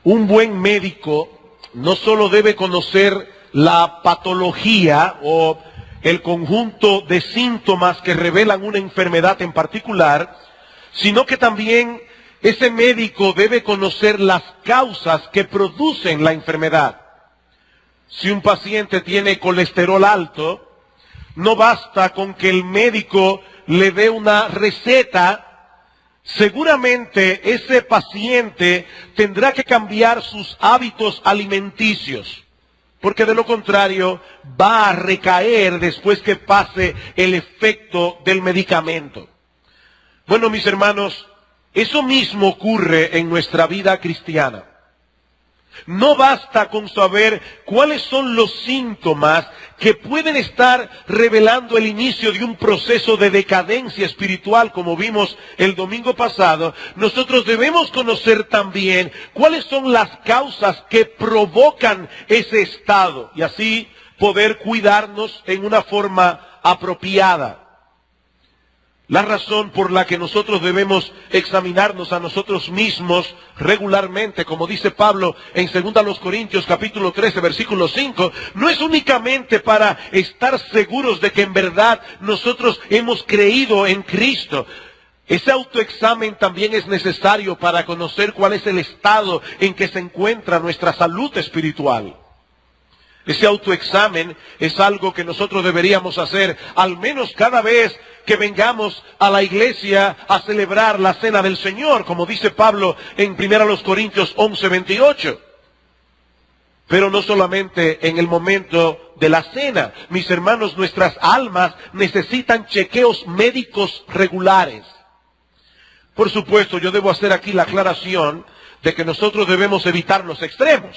Un buen médico no solo debe conocer la patología o el conjunto de síntomas que revelan una enfermedad en particular, sino que también ese médico debe conocer las causas que producen la enfermedad. Si un paciente tiene colesterol alto, no basta con que el médico le dé una receta. Seguramente ese paciente tendrá que cambiar sus hábitos alimenticios, porque de lo contrario va a recaer después que pase el efecto del medicamento. Bueno, mis hermanos, eso mismo ocurre en nuestra vida cristiana. No basta con saber cuáles son los síntomas que pueden estar revelando el inicio de un proceso de decadencia espiritual, como vimos el domingo pasado. Nosotros debemos conocer también cuáles son las causas que provocan ese estado y así poder cuidarnos en una forma apropiada. La razón por la que nosotros debemos examinarnos a nosotros mismos regularmente, como dice Pablo en 2 Corintios capítulo 13, versículo 5, no es únicamente para estar seguros de que en verdad nosotros hemos creído en Cristo. Ese autoexamen también es necesario para conocer cuál es el estado en que se encuentra nuestra salud espiritual. Ese autoexamen es algo que nosotros deberíamos hacer al menos cada vez que vengamos a la iglesia a celebrar la cena del Señor, como dice Pablo en 1 Corintios 11, 28. Pero no solamente en el momento de la cena. Mis hermanos, nuestras almas necesitan chequeos médicos regulares. Por supuesto, yo debo hacer aquí la aclaración de que nosotros debemos evitar los extremos.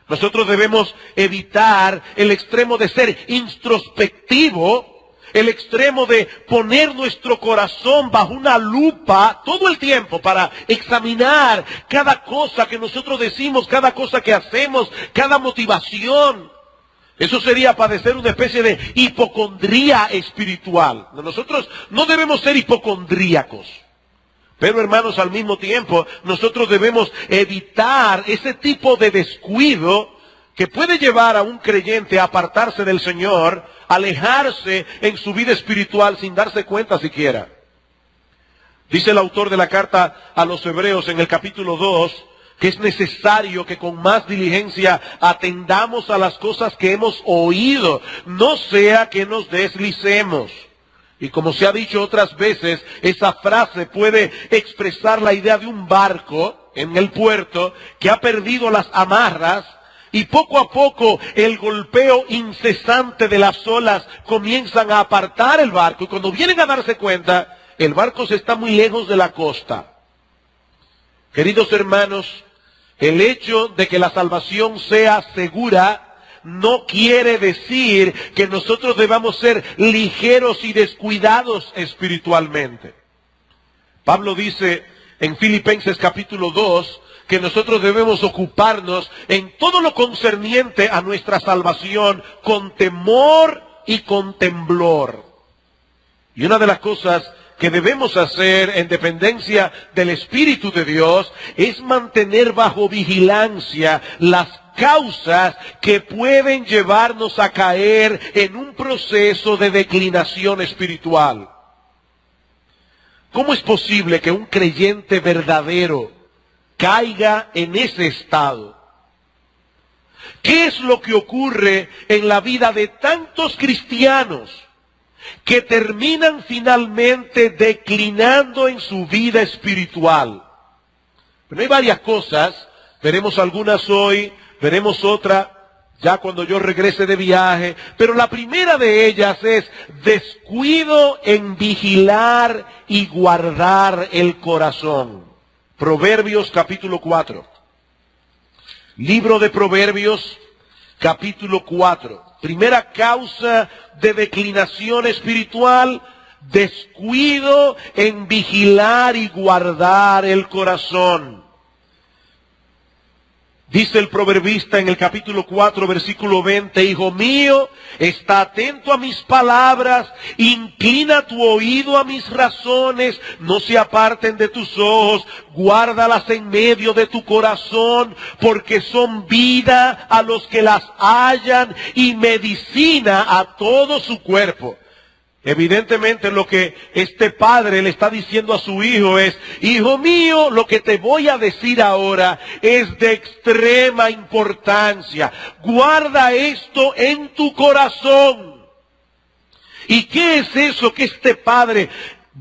Nosotros debemos evitar el extremo de ser introspectivo, el extremo de poner nuestro corazón bajo una lupa todo el tiempo para examinar cada cosa que nosotros decimos, cada cosa que hacemos, cada motivación. Eso sería padecer una especie de hipocondría espiritual. Nosotros no debemos ser hipocondríacos. Pero hermanos, al mismo tiempo, nosotros debemos evitar ese tipo de descuido que puede llevar a un creyente a apartarse del Señor, alejarse en su vida espiritual sin darse cuenta siquiera. Dice el autor de la carta a los Hebreos en el capítulo 2, que es necesario que con más diligencia atendamos a las cosas que hemos oído, no sea que nos deslicemos. Y como se ha dicho otras veces, esa frase puede expresar la idea de un barco en el puerto que ha perdido las amarras y poco a poco el golpeo incesante de las olas comienzan a apartar el barco. Y cuando vienen a darse cuenta, el barco se está muy lejos de la costa. Queridos hermanos, el hecho de que la salvación sea segura no quiere decir que nosotros debamos ser ligeros y descuidados espiritualmente. Pablo dice en Filipenses capítulo 2 que nosotros debemos ocuparnos en todo lo concerniente a nuestra salvación con temor y con temblor. Y una de las cosas que debemos hacer en dependencia del Espíritu de Dios es mantener bajo vigilancia las causas que pueden llevarnos a caer en un proceso de declinación espiritual. ¿Cómo es posible que un creyente verdadero caiga en ese estado? ¿Qué es lo que ocurre en la vida de tantos cristianos que terminan finalmente declinando en su vida espiritual? Pero hay varias cosas, veremos algunas hoy, veremos otra ya cuando yo regrese de viaje, pero la primera de ellas es descuido en vigilar y guardar el corazón. Proverbios capítulo 4. Libro de Proverbios capítulo 4. Primera causa de declinación espiritual, descuido en vigilar y guardar el corazón. Dice el proverbista en el capítulo 4, versículo 20, hijo mío, está atento a mis palabras, inclina tu oído a mis razones, no se aparten de tus ojos, guárdalas en medio de tu corazón, porque son vida a los que las hallan y medicina a todo su cuerpo. Evidentemente lo que este padre le está diciendo a su hijo es, hijo mío, lo que te voy a decir ahora es de extrema importancia. Guarda esto en tu corazón. ¿Y qué es eso que este padre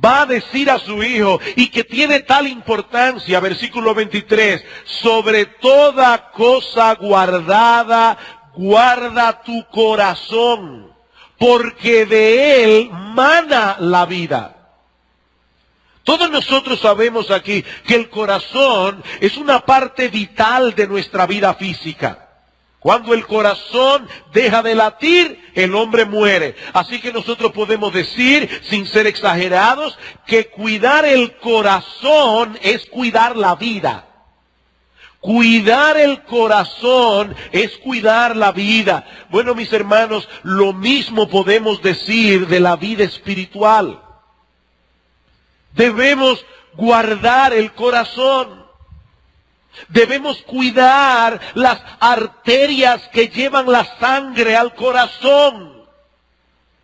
va a decir a su hijo y que tiene tal importancia? Versículo 23, sobre toda cosa guardada, guarda tu corazón, porque de él mana la vida. Todos nosotros sabemos aquí que el corazón es una parte vital de nuestra vida física. Cuando el corazón deja de latir, el hombre muere. Así que nosotros podemos decir, sin ser exagerados, que cuidar el corazón es cuidar la vida. Cuidar el corazón es cuidar la vida. Bueno, mis hermanos, lo mismo podemos decir de la vida espiritual. Debemos guardar el corazón. Debemos cuidar las arterias que llevan la sangre al corazón,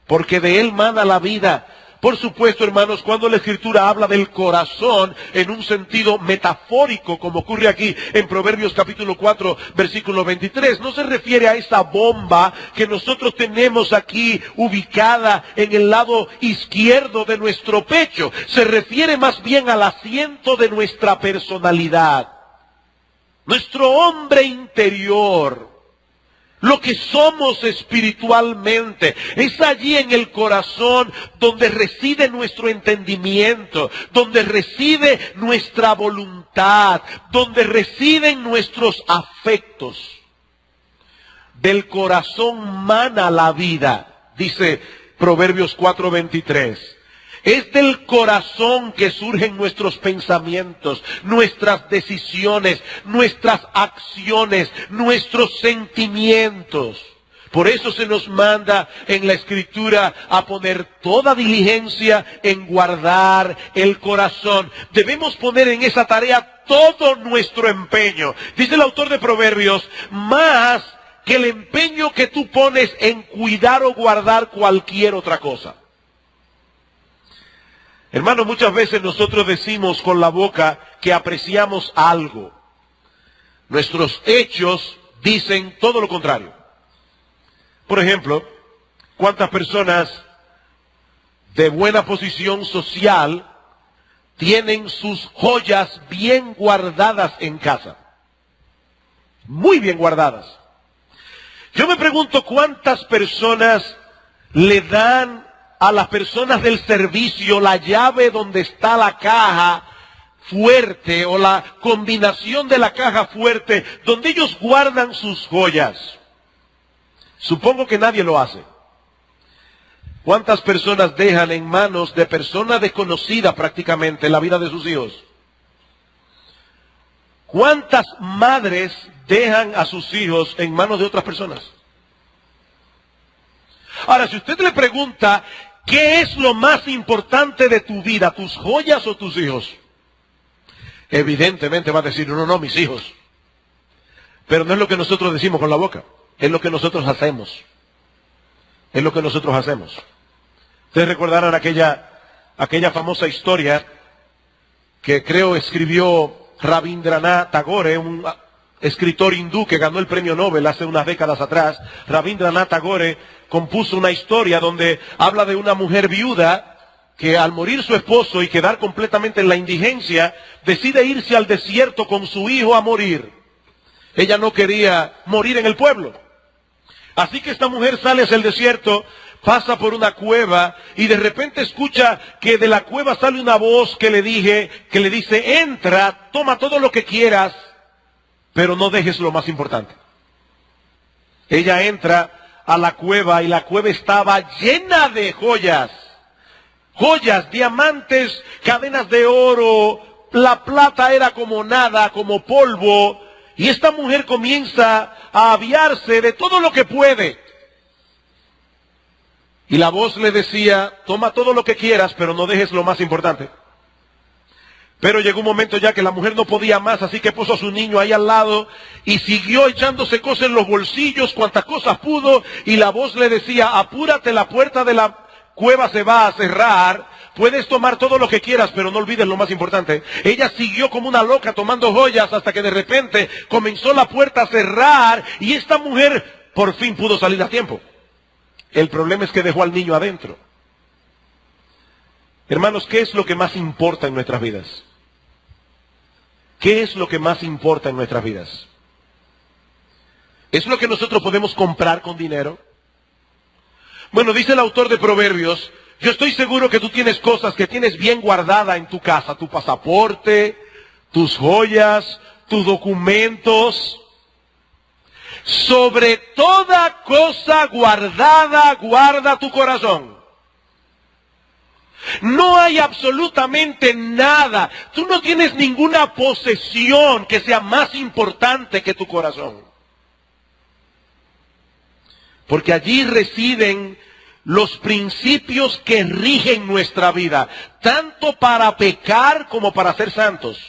porque de él mana la vida. Por supuesto, hermanos, cuando la Escritura habla del corazón en un sentido metafórico, como ocurre aquí en Proverbios capítulo 4, versículo 23, no se refiere a esa bomba que nosotros tenemos aquí ubicada en el lado izquierdo de nuestro pecho. Se refiere más bien al asiento de nuestra personalidad, nuestro hombre interior. Lo que somos espiritualmente, es allí en el corazón donde reside nuestro entendimiento, donde reside nuestra voluntad, donde residen nuestros afectos. Del corazón mana la vida, dice Proverbios 4:23. Es del corazón que surgen nuestros pensamientos, nuestras decisiones, nuestras acciones, nuestros sentimientos. Por eso se nos manda en la Escritura a poner toda diligencia en guardar el corazón. Debemos poner en esa tarea todo nuestro empeño. Dice el autor de Proverbios, más que el empeño que tú pones en cuidar o guardar cualquier otra cosa. Hermanos, muchas veces nosotros decimos con la boca que apreciamos algo. Nuestros hechos dicen todo lo contrario. Por ejemplo, ¿cuántas personas de buena posición social tienen sus joyas bien guardadas en casa? Muy bien guardadas. Yo me pregunto cuántas personas le dan a las personas del servicio la llave donde está la caja fuerte o la combinación de la caja fuerte donde ellos guardan sus joyas. Supongo que nadie lo hace. ¿Cuántas personas dejan en manos de personas desconocidas prácticamente la vida de sus hijos? ¿Cuántas madres dejan a sus hijos en manos de otras personas? Ahora, si usted le pregunta, ¿qué es lo más importante de tu vida, tus joyas o tus hijos? Evidentemente va a decir, no, mis hijos. Pero no es lo que nosotros decimos con la boca, es lo que nosotros hacemos. Es lo que nosotros hacemos. Ustedes recordarán aquella famosa historia que creo escribió Rabindranath Tagore, un escritor hindú que ganó el premio Nobel hace unas décadas atrás. Rabindranath Tagore compuso una historia donde habla de una mujer viuda que al morir su esposo y quedar completamente en la indigencia, decide irse al desierto con su hijo a morir. Ella no quería morir en el pueblo. Así que esta mujer sale hacia el desierto, pasa por una cueva y de repente escucha que de la cueva sale una voz que le dice, entra, toma todo lo que quieras, pero no dejes lo más importante. Ella entra a la cueva y la cueva estaba llena de joyas. Joyas, diamantes, cadenas de oro, la plata era como nada, como polvo. y esta mujer comienza a aviarse de todo lo que puede. Y la voz le decía, toma todo lo que quieras, pero no dejes lo más importante. Pero llegó un momento ya que la mujer no podía más, así que puso a su niño ahí al lado y siguió echándose cosas en los bolsillos, cuantas cosas pudo, y la voz le decía, apúrate, la puerta de la cueva se va a cerrar, puedes tomar todo lo que quieras, pero no olvides lo más importante. Ella siguió como una loca tomando joyas hasta que de repente comenzó la puerta a cerrar y esta mujer por fin pudo salir a tiempo. El problema es que dejó al niño adentro. Hermanos, ¿qué es lo que más importa en nuestras vidas? ¿Qué es lo que más importa en nuestras vidas? ¿Es lo que nosotros podemos comprar con dinero? Bueno, dice el autor de Proverbios, yo estoy seguro que tú tienes cosas que tienes bien guardada en tu casa, tu pasaporte, tus joyas, tus documentos. Sobre toda cosa guardada, guarda tu corazón. No hay absolutamente nada. Tú no tienes ninguna posesión que sea más importante que tu corazón. Porque allí residen los principios que rigen nuestra vida, tanto para pecar como para ser santos.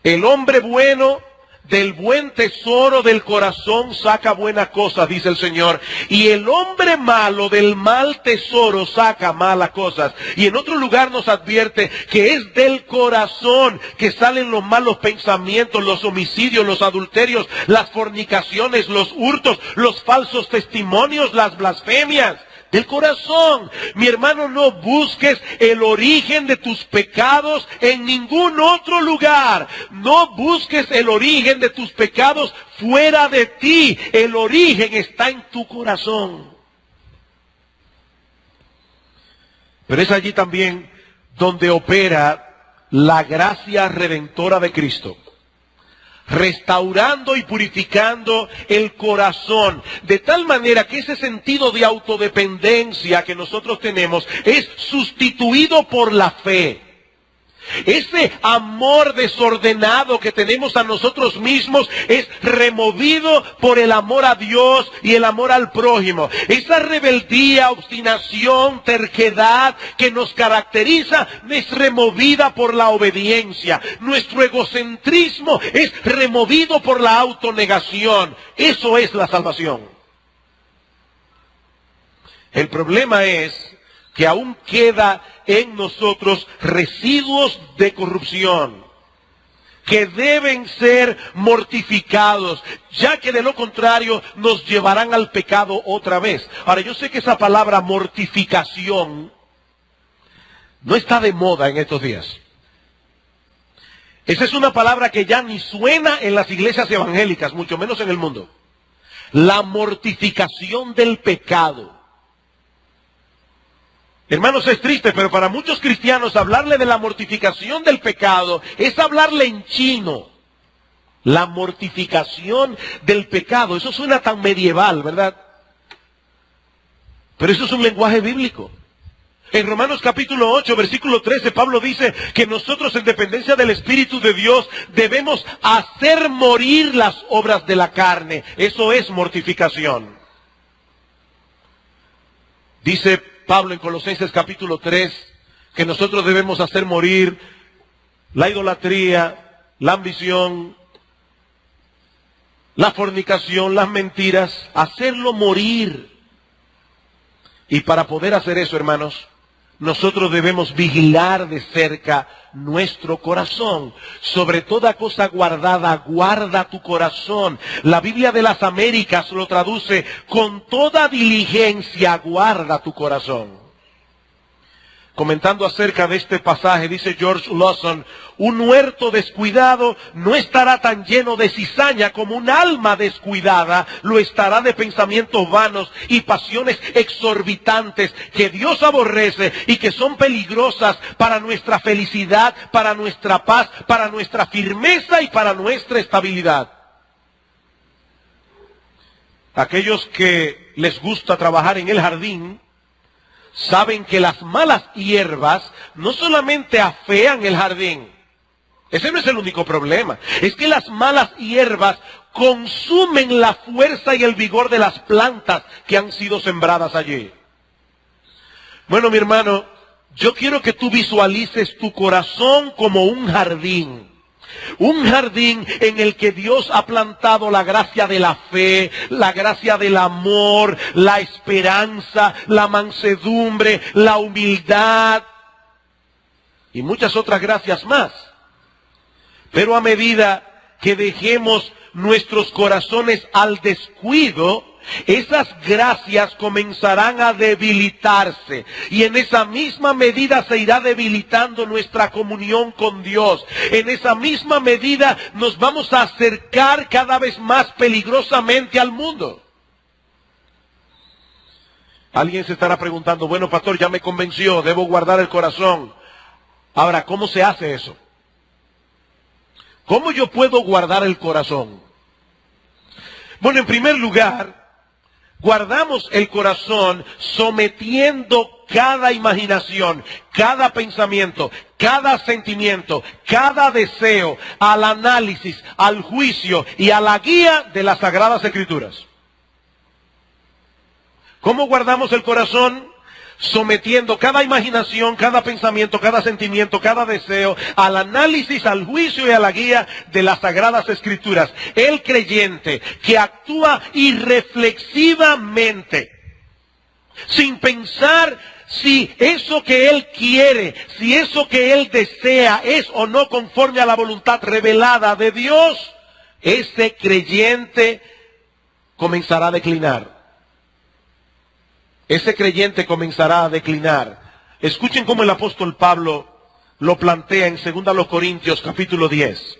El hombre bueno del buen tesoro del corazón saca buenas cosas, dice el Señor. Y el hombre malo del mal tesoro saca malas cosas. Y en otro lugar nos advierte que es del corazón que salen los malos pensamientos, los homicidios, los adulterios, las fornicaciones, los hurtos, los falsos testimonios, las blasfemias. Del corazón. Mi hermano, no busques el origen de tus pecados en ningún otro lugar. No busques el origen de tus pecados fuera de ti. El origen está en tu corazón. Pero es allí también donde opera la gracia redentora de Cristo, restaurando y purificando el corazón, de tal manera que ese sentido de autodependencia que nosotros tenemos es sustituido por la fe. Ese amor desordenado que tenemos a nosotros mismos es removido por el amor a Dios y el amor al prójimo. Esa rebeldía, obstinación, terquedad que nos caracteriza es removida por la obediencia. Nuestro egocentrismo es removido por la autonegación. Eso es la salvación. El problema es que aún queda en nosotros residuos de corrupción que deben ser mortificados, ya que de lo contrario nos llevarán al pecado otra vez. Ahora, yo sé que esa palabra mortificación no está de moda en estos días. Esa es una palabra que ya ni suena en las iglesias evangélicas, mucho menos en el mundo. La mortificación del pecado. Hermanos, es triste, pero para muchos cristianos hablarle de la mortificación del pecado es hablarle en chino. La mortificación del pecado, eso suena tan medieval, ¿verdad? Pero eso es un lenguaje bíblico. En Romanos capítulo 8, versículo 13, Pablo dice que nosotros en dependencia del Espíritu de Dios debemos hacer morir las obras de la carne. Eso es mortificación. Dice Pablo en Colosenses capítulo 3, que nosotros debemos hacer morir la idolatría, la ambición, la fornicación, las mentiras, hacerlo morir. Y para poder hacer eso, hermanos, nosotros debemos vigilar de cerca nuestro corazón. Sobre toda cosa guardada, guarda tu corazón. La Biblia de las Américas lo traduce: con toda diligencia guarda tu corazón. Comentando acerca de este pasaje, dice George Lawson: un huerto descuidado no estará tan lleno de cizaña como un alma descuidada lo estará de pensamientos vanos y pasiones exorbitantes que Dios aborrece y que son peligrosas para nuestra felicidad, para nuestra paz, para nuestra firmeza y para nuestra estabilidad. Aquellos que les gusta trabajar en el jardín saben que las malas hierbas no solamente afean el jardín, Ese no es el único problema. Es que las malas hierbas consumen la fuerza y el vigor de las plantas que han sido sembradas allí. Bueno, mi hermano, yo quiero que tú visualices tu corazón como un jardín. Un jardín en el que Dios ha plantado la gracia de la fe, la gracia del amor, la esperanza, la mansedumbre, la humildad y muchas otras gracias más. Pero a medida que dejemos nuestros corazones al descuido, esas gracias comenzarán a debilitarse y en esa misma medida se irá debilitando nuestra comunión con Dios. En esa misma medida nos vamos a acercar cada vez más peligrosamente al mundo. Alguien se estará preguntando, bueno, pastor, ya me convenció, debo guardar el corazón. Ahora, ¿cómo se hace eso? ¿Cómo yo puedo guardar el corazón? Bueno, en primer lugar, guardamos el corazón sometiendo cada imaginación, cada pensamiento, cada sentimiento, cada deseo al análisis, al juicio y a la guía de las Sagradas Escrituras. ¿Cómo guardamos el corazón? Sometiendo cada imaginación, cada pensamiento, cada sentimiento, cada deseo al análisis, al juicio y a la guía de las Sagradas Escrituras. El creyente que actúa irreflexivamente, sin pensar si eso que él quiere, si eso que él desea es o no conforme a la voluntad revelada de Dios, ese creyente comenzará a declinar. Ese creyente comenzará a declinar. Escuchen cómo el apóstol Pablo lo plantea en 2 Corintios capítulo 10.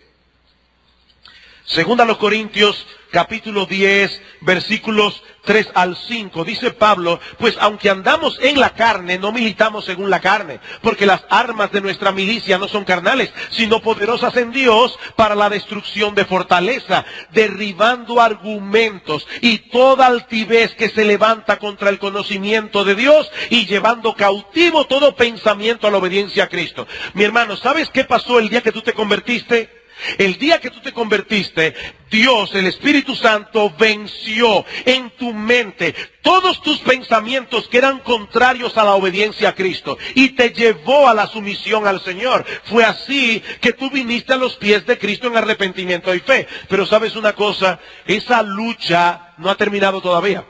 2 Corintios capítulo 10, versículos 3 al 5. Dice Pablo, pues aunque andamos en la carne, no militamos según la carne, porque las armas de nuestra milicia no son carnales, sino poderosas en Dios para la destrucción de fortaleza, derribando argumentos y toda altivez que se levanta contra el conocimiento de Dios y llevando cautivo todo pensamiento a la obediencia a Cristo. Mi hermano, ¿sabes qué pasó el día que tú te convertiste? El día que tú te convertiste, Dios, el Espíritu Santo, venció en tu mente todos tus pensamientos que eran contrarios a la obediencia a Cristo y te llevó a la sumisión al Señor. Fue así que tú viniste a los pies de Cristo en arrepentimiento y fe. Pero ¿sabes una cosa? Esa lucha no ha terminado todavía.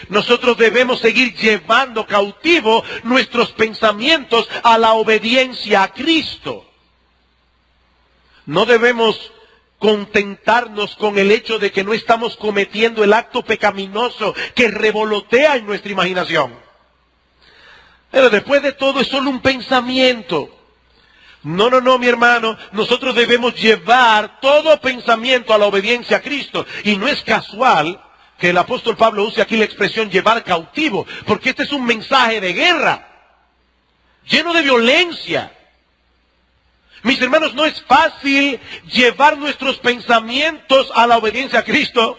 Nosotros debemos seguir llevando cautivo nuestros pensamientos a la obediencia a Cristo. No debemos contentarnos con el hecho de que no estamos cometiendo el acto pecaminoso que revolotea en nuestra imaginación. Pero después de todo es solo un pensamiento. No, mi hermano. Nosotros debemos llevar todo pensamiento a la obediencia a Cristo. Y no es casual que el apóstol Pablo use aquí la expresión llevar cautivo, porque este es un mensaje de guerra, lleno de violencia. Mis hermanos, no es fácil llevar nuestros pensamientos a la obediencia a Cristo.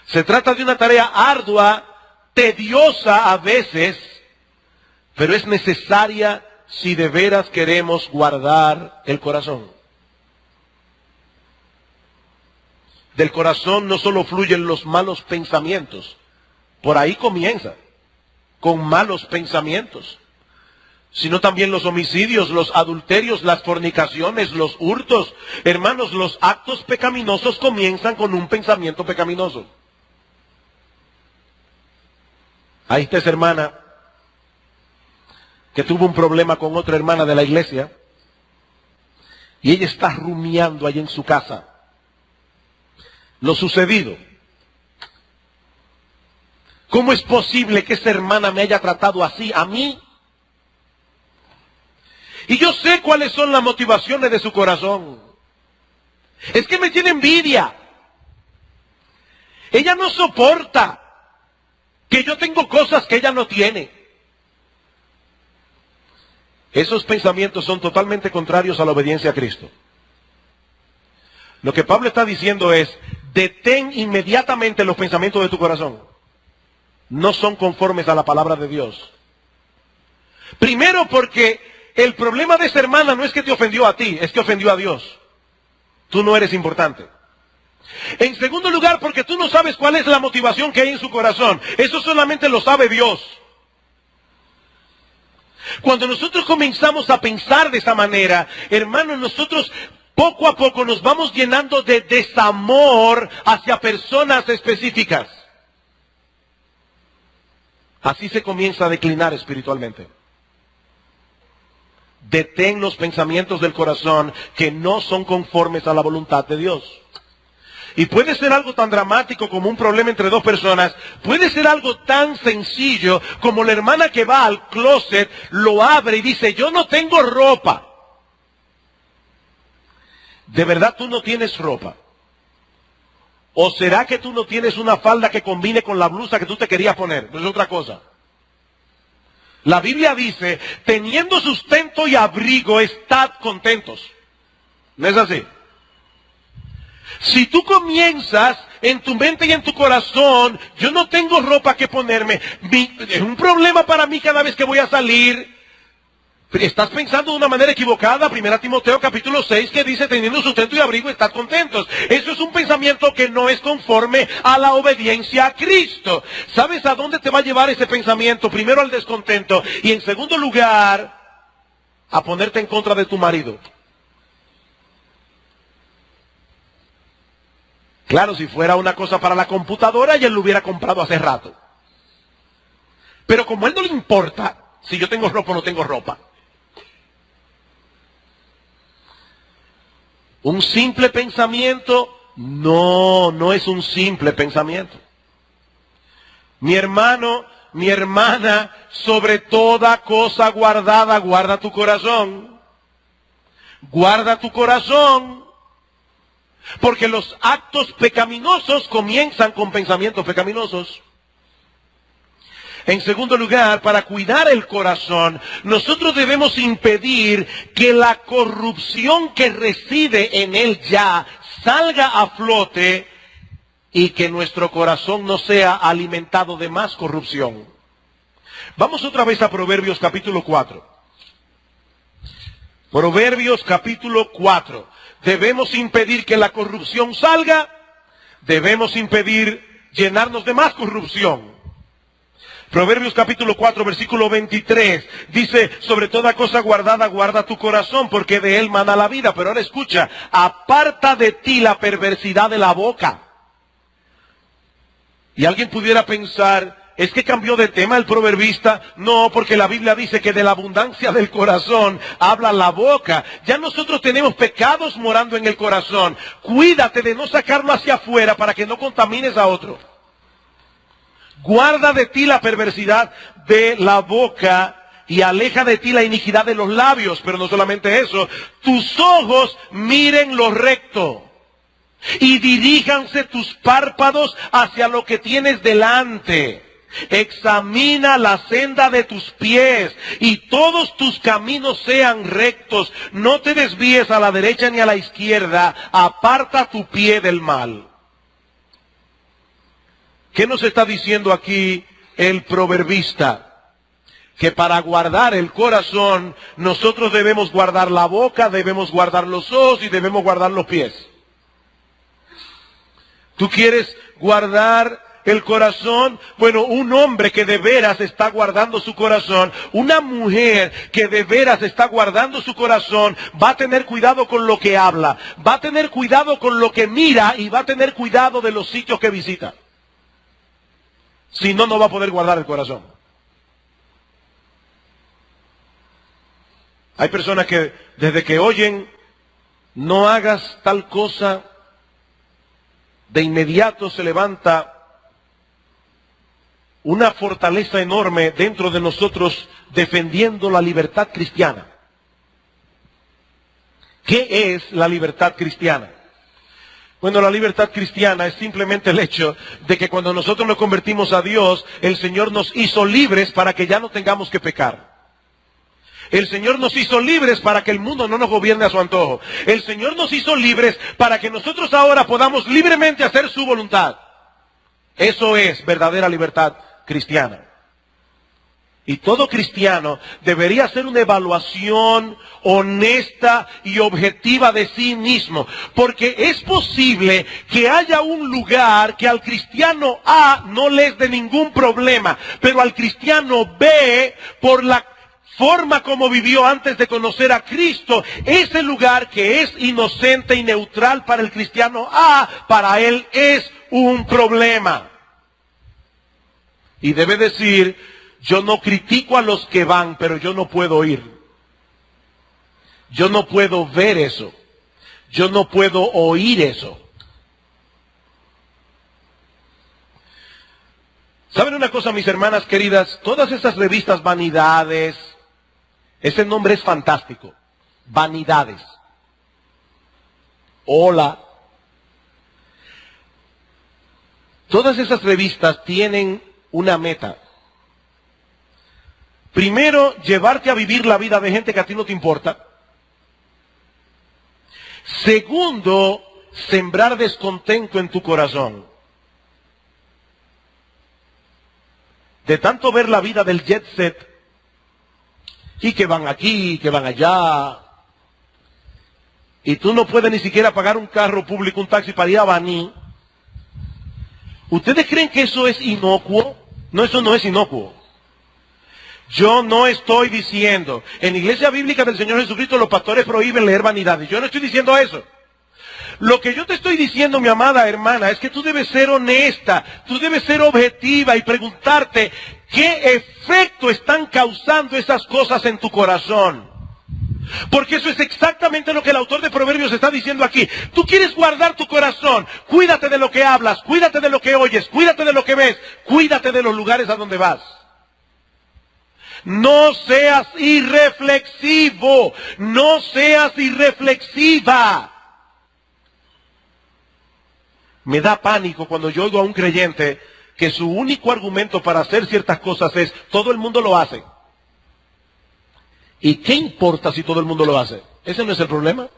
Se trata de una tarea ardua, tediosa a veces, pero es necesaria si de veras queremos guardar el corazón. Del corazón no solo fluyen los malos pensamientos, por ahí comienza, con malos pensamientos, sino también los homicidios, los adulterios, las fornicaciones, los hurtos. Hermanos, los actos pecaminosos comienzan con un pensamiento pecaminoso. Ahí está esa hermana que tuvo un problema con otra hermana de la iglesia y ella está rumiando ahí en su casa lo sucedido. ¿Cómo es posible que esa hermana me haya tratado así a mí? Y yo sé cuáles son las motivaciones de su corazón. Es que me tiene envidia. Ella no soporta que yo tengo cosas que ella no tiene. Esos pensamientos son totalmente contrarios a la obediencia a Cristo. Lo que Pablo está diciendo es, detén inmediatamente los pensamientos de tu corazón. No son conformes a la palabra de Dios. Primero porque el problema de esa hermana no es que te ofendió a ti, es que ofendió a Dios. Tú no eres importante. En segundo lugar, porque tú no sabes cuál es la motivación que hay en su corazón. Eso solamente lo sabe Dios. Cuando nosotros comenzamos a pensar de esa manera, hermanos, nosotros poco a poco nos vamos llenando de desamor hacia personas específicas. Así se comienza a declinar espiritualmente. Detén los pensamientos del corazón que no son conformes a la voluntad de Dios. Y puede ser algo tan dramático como un problema entre dos personas. Puede ser algo tan sencillo como la hermana que va al closet, lo abre y dice, yo no tengo ropa. ¿De verdad tú no tienes ropa? ¿O será que tú no tienes una falda que combine con la blusa que tú te querías poner? Es otra cosa. La Biblia dice, teniendo sustento y abrigo, estad contentos. ¿No es así? Si tú comienzas en tu mente y en tu corazón, yo no tengo ropa que ponerme, es un problema para mí cada vez que voy a salir. Estás pensando de una manera equivocada. 1 Timoteo capítulo 6 que dice, teniendo sustento y abrigo, estad contentos. Eso es un pensamiento que no es conforme a la obediencia a Cristo. ¿Sabes a dónde te va a llevar ese pensamiento? Primero al descontento y en segundo lugar a ponerte en contra de tu marido. Claro, si fuera una cosa para la computadora, ya él lo hubiera comprado hace rato. Pero como a él no le importa si yo tengo ropa o no tengo ropa. Un simple pensamiento, no es un simple pensamiento. Mi hermano, mi hermana, sobre toda cosa guardada, guarda tu corazón. Guarda tu corazón. Porque los actos pecaminosos comienzan con pensamientos pecaminosos. En segundo lugar, para cuidar el corazón, nosotros debemos impedir que la corrupción que reside en él ya salga a flote y que nuestro corazón no sea alimentado de más corrupción. Vamos otra vez a Proverbios capítulo 4. Proverbios capítulo 4. Debemos impedir que la corrupción salga, debemos impedir llenarnos de más corrupción. Proverbios capítulo 4, versículo 23, dice, sobre toda cosa guardada, guarda tu corazón, porque de él mana la vida. Pero ahora escucha, aparta de ti la perversidad de la boca. Y alguien pudiera pensar, ¿es que cambió de tema el proverbista? No, porque la Biblia dice que de la abundancia del corazón habla la boca. Ya nosotros tenemos pecados morando en el corazón. Cuídate de no sacarlo hacia afuera para que no contamines a otro. Guarda de ti la perversidad de la boca y aleja de ti la iniquidad de los labios. Pero no solamente eso, tus ojos miren lo recto y diríjanse tus párpados hacia lo que tienes delante. Examina la senda de tus pies y todos tus caminos sean rectos. No te desvíes a la derecha ni a la izquierda. Aparta tu pie del mal. ¿Qué nos está diciendo aquí el proverbista? Que para guardar el corazón, nosotros debemos guardar la boca, debemos guardar los ojos y debemos guardar los pies. ¿Tú quieres guardar el corazón? Bueno, un hombre que de veras está guardando su corazón, una mujer que de veras está guardando su corazón, va a tener cuidado con lo que habla, va a tener cuidado con lo que mira y va a tener cuidado de los sitios que visita. Si no, no va a poder guardar el corazón. Hay personas que desde que oyen, no hagas tal cosa, de inmediato se levanta una fortaleza enorme dentro de nosotros defendiendo la libertad cristiana. ¿Qué es la libertad cristiana? Bueno, la libertad cristiana es simplemente el hecho de que cuando nosotros nos convertimos a Dios, el Señor nos hizo libres para que ya no tengamos que pecar. El Señor nos hizo libres para que el mundo no nos gobierne a su antojo. El Señor nos hizo libres para que nosotros ahora podamos libremente hacer su voluntad. Eso es verdadera libertad cristiana. Y todo cristiano debería hacer una evaluación honesta y objetiva de sí mismo. Porque es posible que haya un lugar que al cristiano A no le es de ningún problema, pero al cristiano B, por la forma como vivió antes de conocer a Cristo, ese lugar que es inocente y neutral para el cristiano A, para él es un problema. Y debe decir: yo no critico a los que van, pero yo no puedo ir. Yo no puedo ver eso. Yo no puedo oír eso. ¿Saben una cosa, mis hermanas queridas? Todas esas revistas Vanidades, ese nombre es fantástico. Vanidades. Hola. Todas esas revistas tienen una meta. Primero, llevarte a vivir la vida de gente que a ti no te importa. Segundo, sembrar descontento en tu corazón. De tanto ver la vida del jet set, y que van aquí, que van allá, y tú no puedes ni siquiera pagar un carro público, un taxi para ir a Baní. ¿Ustedes creen que eso es inocuo? No, eso no es inocuo. Yo no estoy diciendo, en la iglesia bíblica del Señor Jesucristo los pastores prohíben leer vanidades. Yo no estoy diciendo eso. Lo que yo te estoy diciendo, mi amada hermana, es que tú debes ser honesta, tú debes ser objetiva y preguntarte qué efecto están causando esas cosas en tu corazón. Porque eso es exactamente lo que el autor de Proverbios está diciendo aquí. Tú quieres guardar tu corazón, cuídate de lo que hablas, cuídate de lo que oyes, cuídate de lo que ves, cuídate de los lugares a donde vas. No seas irreflexivo, no seas irreflexiva. Me da pánico cuando yo oigo a un creyente que su único argumento para hacer ciertas cosas es: todo el mundo lo hace. ¿Y qué importa si todo el mundo lo hace? Ese no es el problema.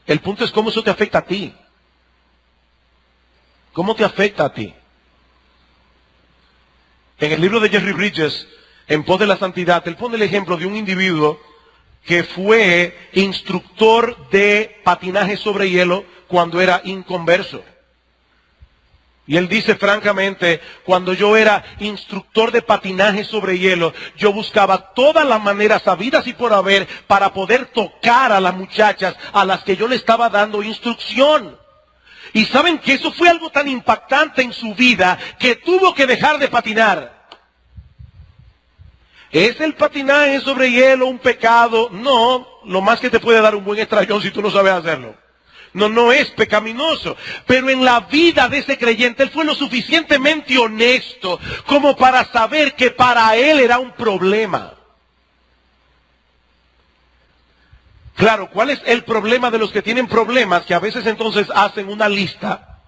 El punto es cómo eso te afecta a ti. ¿Cómo te afecta a ti? En el libro de Jerry Bridges, En pos de la santidad, él pone el ejemplo de un individuo que fue instructor de patinaje sobre hielo cuando era inconverso. Y él dice francamente: cuando yo era instructor de patinaje sobre hielo, yo buscaba todas las maneras habidas y por haber para poder tocar a las muchachas a las que yo le estaba dando instrucción. Y saben que eso fue algo tan impactante en su vida que tuvo que dejar de patinar. ¿Es el patinaje sobre hielo un pecado? No, lo más que te puede dar un buen estrellón si tú no sabes hacerlo. No es pecaminoso. Pero en la vida de ese creyente, él fue lo suficientemente honesto como para saber que para él era un problema. Claro, ¿cuál es el problema de los que tienen problemas? Que a veces entonces hacen una lista.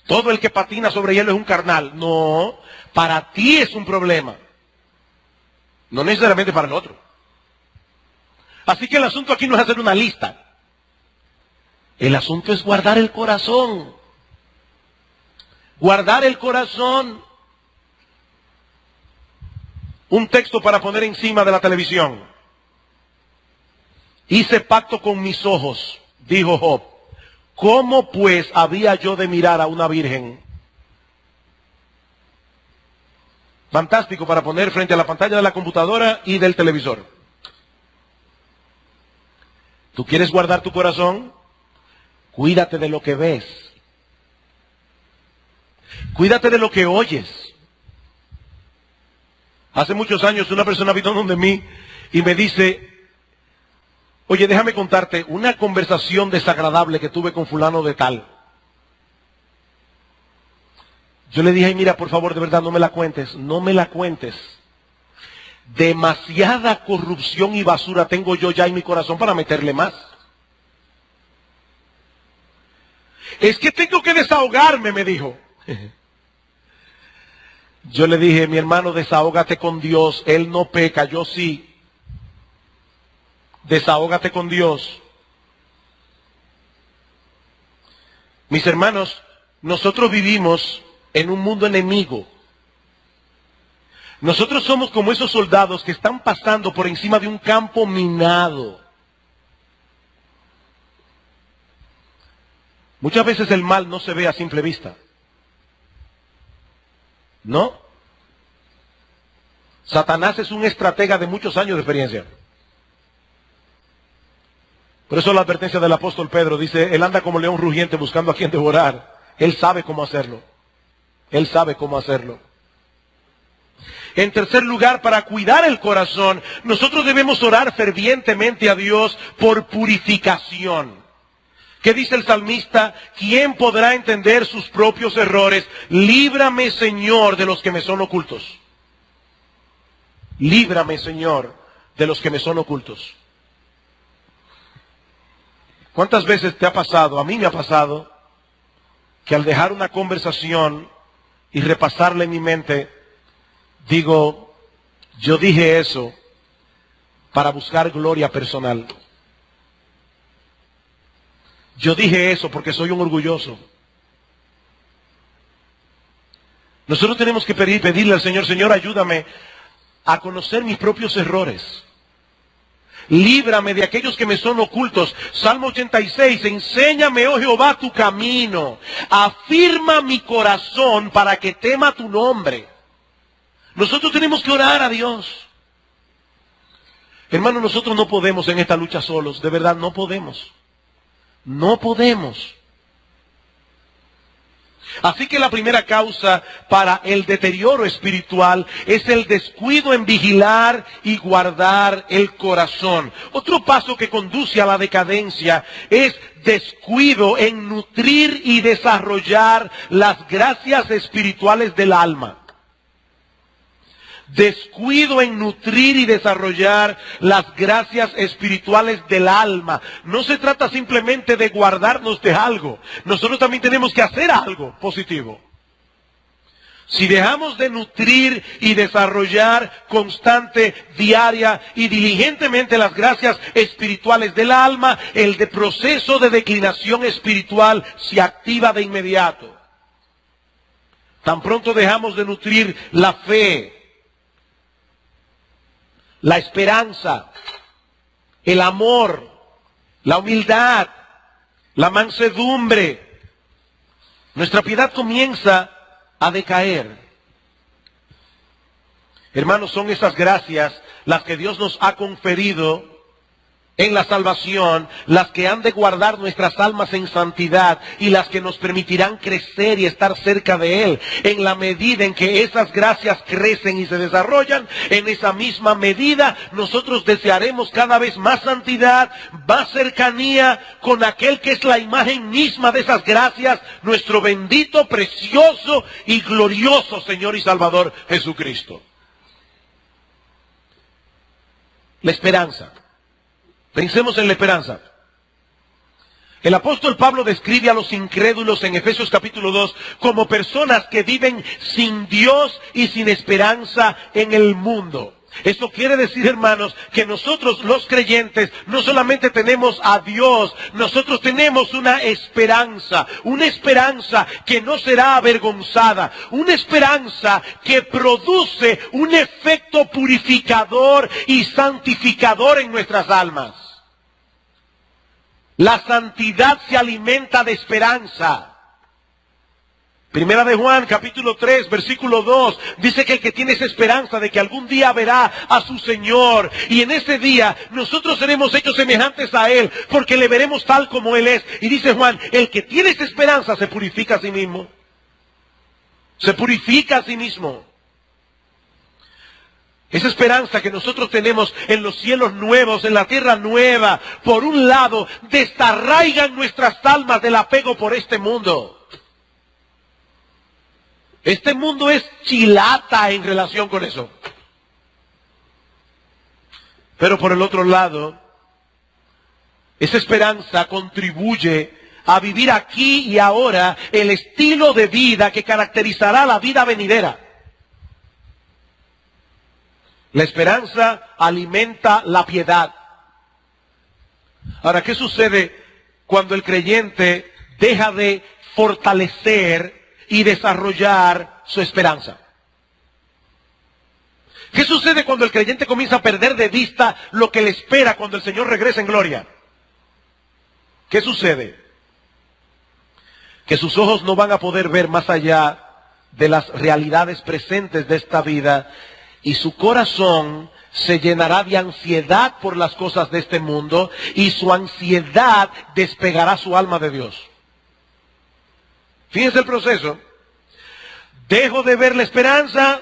Todo el que patina sobre hielo es un carnal. No, para ti es un problema. No necesariamente para el otro. Así que el asunto aquí no es hacer una lista. El asunto es guardar el corazón. Guardar el corazón. Un texto para poner encima de la televisión. Hice pacto con mis ojos, dijo Job. ¿Cómo pues había yo de mirar a una virgen? Fantástico para poner frente a la pantalla de la computadora y del televisor. ¿Tú quieres guardar tu corazón? Cuídate de lo que ves. Cuídate de lo que oyes. Hace muchos años una persona vino donde mí y me dice: oye, déjame contarte una conversación desagradable que tuve con fulano de tal. Yo le dije: ay, mira, por favor, de verdad, no me la cuentes. No me la cuentes. Demasiada corrupción y basura tengo yo ya en mi corazón para meterle más. Es que tengo que desahogarme, me dijo. Yo le dije: mi hermano, desahógate con Dios. Él no peca, yo sí. Desahógate con Dios. Mis hermanos, nosotros vivimos en un mundo enemigo. Nosotros somos como esos soldados que están pasando por encima de un campo minado. Muchas veces el mal no se ve a simple vista. ¿No? Satanás es un estratega de muchos años de experiencia. Por eso la advertencia del apóstol Pedro dice, él anda como león rugiente buscando a quien devorar. Él sabe cómo hacerlo. Él sabe cómo hacerlo. En tercer lugar, para cuidar el corazón, nosotros debemos orar fervientemente a Dios por purificación. ¿Qué dice el salmista? ¿Quién podrá entender sus propios errores? Líbrame, Señor, de los que me son ocultos. Líbrame, Señor, de los que me son ocultos. ¿Cuántas veces te ha pasado? A mí me ha pasado que al dejar una conversación y repasarla en mi mente, digo, yo dije eso para buscar gloria personal. Yo dije eso porque soy un orgulloso. Nosotros tenemos que pedirle al Señor, Señor, ayúdame a conocer mis propios errores. Líbrame de aquellos que me son ocultos. Salmo 86, enséñame, oh Jehová, tu camino. Afirma mi corazón para que tema tu nombre. Nosotros tenemos que orar a Dios. Hermanos, nosotros no podemos en esta lucha solos. De verdad, no podemos. No podemos. Así que la primera causa para el deterioro espiritual es el descuido en vigilar y guardar el corazón. Otro paso que conduce a la decadencia es descuido en nutrir y desarrollar las gracias espirituales del alma. Descuido en nutrir y desarrollar las gracias espirituales del alma. No se trata simplemente de guardarnos de algo. Nosotros también tenemos que hacer algo positivo. Si dejamos de nutrir y desarrollar constante, diaria y diligentemente las gracias espirituales del alma, el proceso de declinación espiritual se activa de inmediato. Tan pronto dejamos de nutrir la fe, la esperanza, el amor, la humildad, la mansedumbre, nuestra piedad comienza a decaer. Hermanos, son esas gracias las que Dios nos ha conferido en la salvación, las que han de guardar nuestras almas en santidad y las que nos permitirán crecer y estar cerca de Él. En la medida en que esas gracias crecen y se desarrollan, en esa misma medida nosotros desearemos cada vez más santidad, más cercanía con aquel que es la imagen misma de esas gracias, nuestro bendito, precioso y glorioso Señor y Salvador Jesucristo. La esperanza. Pensemos en la esperanza. El apóstol Pablo describe a los incrédulos en Efesios capítulo 2 como personas que viven sin Dios y sin esperanza en el mundo. Esto quiere decir, hermanos, que nosotros los creyentes no solamente tenemos a Dios, nosotros tenemos una esperanza que no será avergonzada, una esperanza que produce un efecto purificador y santificador en nuestras almas. La santidad se alimenta de esperanza. Primera de Juan, capítulo 3, versículo 2, dice que el que tiene esa esperanza de que algún día verá a su Señor, y en ese día nosotros seremos hechos semejantes a Él, porque le veremos tal como Él es. Y dice Juan, el que tiene esa esperanza se purifica a sí mismo. Se purifica a sí mismo. Esa esperanza que nosotros tenemos en los cielos nuevos, en la tierra nueva, por un lado, desarraigan nuestras almas del apego por este mundo. Este mundo es chilata en relación con eso. Pero por el otro lado, esa esperanza contribuye a vivir aquí y ahora el estilo de vida que caracterizará la vida venidera. La esperanza alimenta la piedad. Ahora, ¿qué sucede cuando el creyente deja de fortalecer y desarrollar su esperanza? ¿Qué sucede cuando el creyente comienza a perder de vista lo que le espera cuando el Señor regresa en gloria? ¿Qué sucede? Que sus ojos no van a poder ver más allá de las realidades presentes de esta vida y su corazón se llenará de ansiedad por las cosas de este mundo y su ansiedad despegará su alma de Dios. Fíjense el proceso. Dejo de ver la esperanza,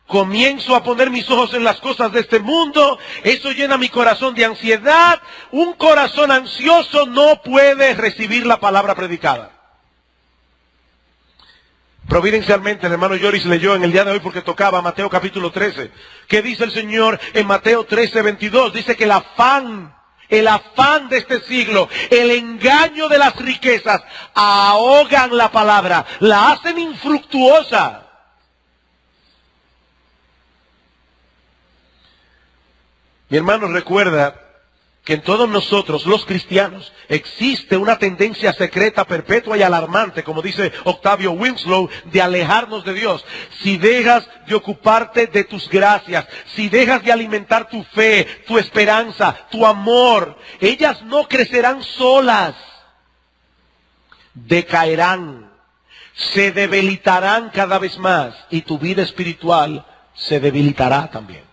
comienzo a poner mis ojos en las cosas de este mundo, eso llena mi corazón de ansiedad. Un corazón ansioso no puede recibir la palabra predicada. Providencialmente el hermano Joris leyó en el día de hoy porque tocaba Mateo capítulo 13. ¿Qué dice el Señor en Mateo 13:22? Dice que el afán de este siglo, el engaño de las riquezas ahogan la palabra, la hacen infructuosa. Mi hermano, recuerda que en todos nosotros, los cristianos, existe una tendencia secreta, perpetua y alarmante, como dice Octavio Winslow, de alejarnos de Dios. Si dejas de ocuparte de tus gracias, si dejas de alimentar tu fe, tu esperanza, tu amor, ellas no crecerán solas, decaerán, se debilitarán cada vez más y tu vida espiritual se debilitará también.